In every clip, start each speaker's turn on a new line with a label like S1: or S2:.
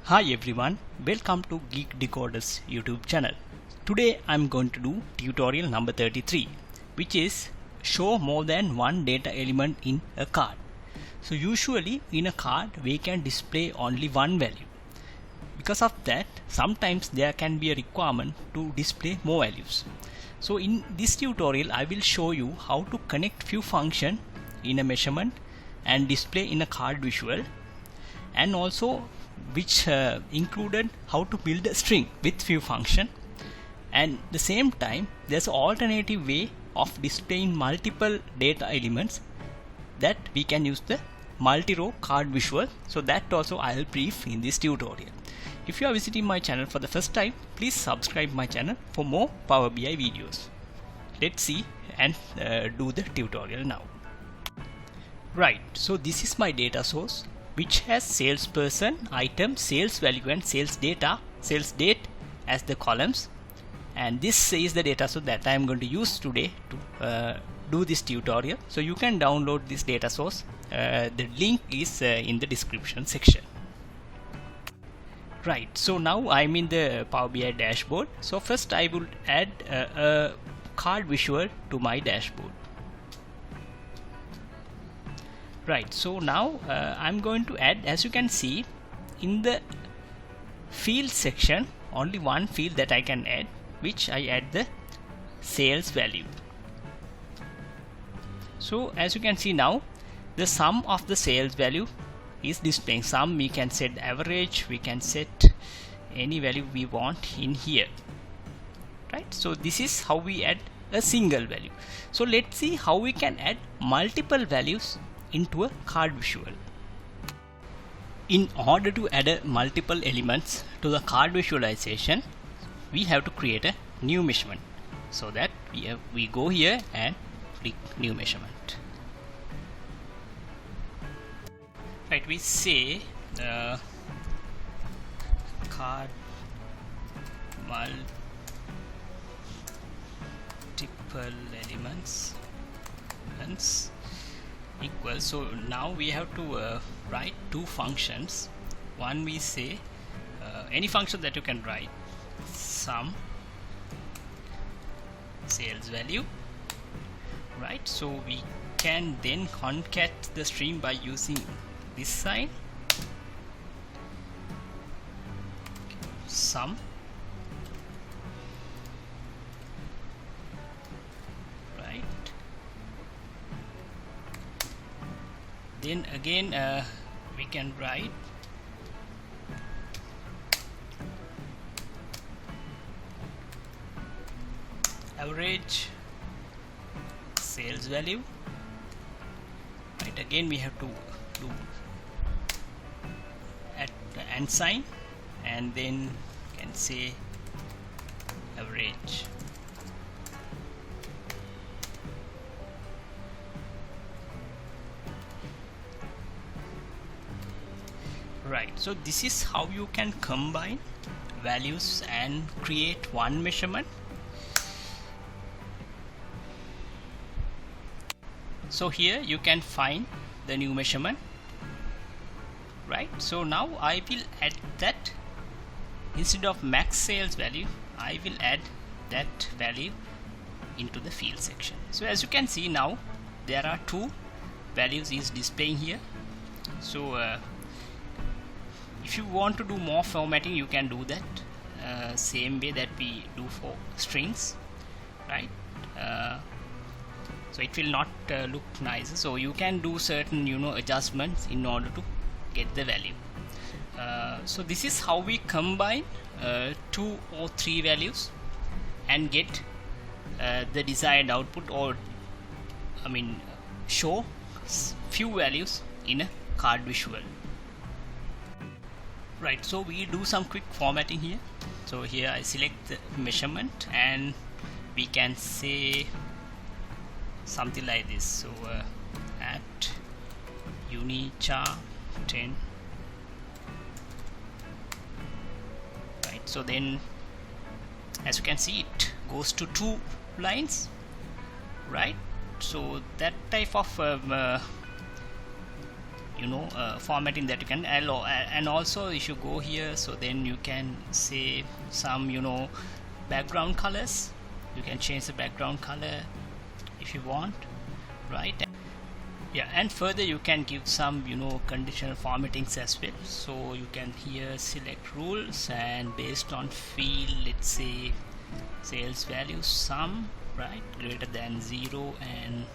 S1: Hi everyone, welcome to Geek Decoders YouTube channel. Today I'm going to do tutorial number 33, which is show more than one data element in a card. So usually in a card we can display only one value. Because of that, sometimes there can be a requirement to display more values. So in this tutorial I will show you how to connect few functions in a measurement and display in a card visual, and also which included how to build a string with few function, and the same time there's an alternative way of displaying multiple data elements that we can use the multi-row card visual. So that also I'll brief in this tutorial. If you are visiting my channel for the first time, please subscribe my channel for more Power BI videos. Let's see and do the tutorial now. Right, so this is my data source which has salesperson, item, sales value and sales data, sales date as the columns, and this is the data source that I am going to use today to do this tutorial. So you can download this data source. The link is in the description section. Right, so now I'm in the Power BI dashboard. So first I will add a card visual to my dashboard. Right, so now I'm going to add, as you can see in the field section, only one field that I can add, which I add the sales value. So as you can see now, the sum of the sales value is displaying. Sum we can set average, we can set any value we want in here. Right, so this is how we add a single value. So let's see how we can add multiple values into a card visual. In order to add multiple elements to the card visualization, we have to create a new measurement. So that we go here and click new measurement. Right, we say card multiple elements equal. So now we have to write two functions. One we say any function that you can write, sum sales value, right? So we can then concat the string by using this sign, sum, right? Then again we can write average sales value, right? Again we have to do at the and sign, and then can say average. Right, so this is how you can combine values and create one measurement. So here you can find the new measurement, right? So now I will add that. Instead of max sales value, I will add that value into the field section. So as you can see now, there are two values is displaying here. So if you want to do more formatting, you can do that same way that we do for strings, right? So it will not look nice. So you can do certain adjustments in order to get the value. So this is how we combine 2 or 3 values and get the desired output, or I mean show few values in a card visual. Right, so we do some quick formatting here. So here I select the measurement and we can say something like this. So at unichar 10, right? So then as you can see, it goes to 2 lines, right? So that type of formatting that you can allow. And also if you go here, so then you can say some background colors. You can change the background color if you want, right? Yeah, and further you can give some conditional formattings as well. So you can here select rules, and based on field, let's say sales value sum, right, greater than 0 and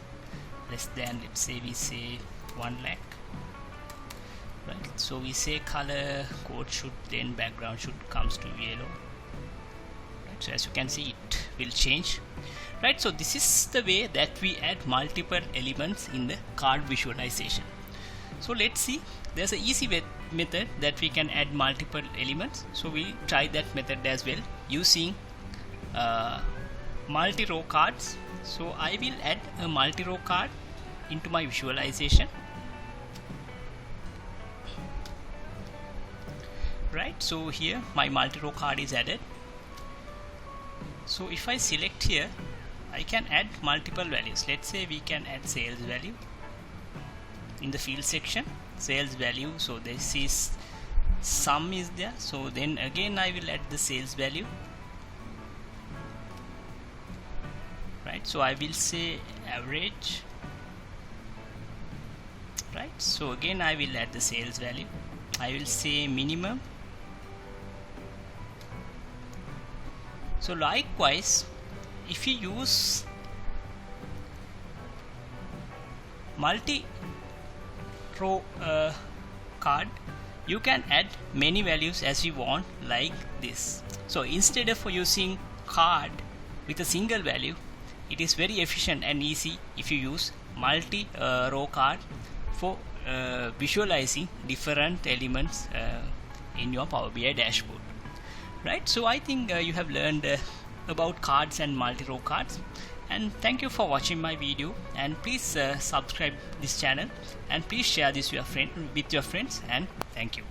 S1: less than, let's say we say 1 lakh, right? So we say color code should, then background should comes to yellow, right? So as you can see, it will change, right? So this is the way that we add multiple elements in the card visualization. So let's see, there's an easy method that we can add multiple elements. So we'll try that method as well using multi-row cards. So I will add a multi-row card into my visualization, right? So here my multi-row card is added. So if I select here, I can add multiple values. Let's say we can add sales value in the field section, sales value. So this is sum is there, so then again I will add the sales value, right? So I will say average, right? So again I will add the sales value. I will say minimum. So likewise, if you use multi-row card, you can add many values as you want, like this. So instead of using card with a single value, it is very efficient and easy if you use multi-row card for visualizing different elements in your Power BI dashboard, right? So I think you have learned about cards and multi-row cards, and thank you for watching my video, and please subscribe this channel, and please share this with your friends, and thank you.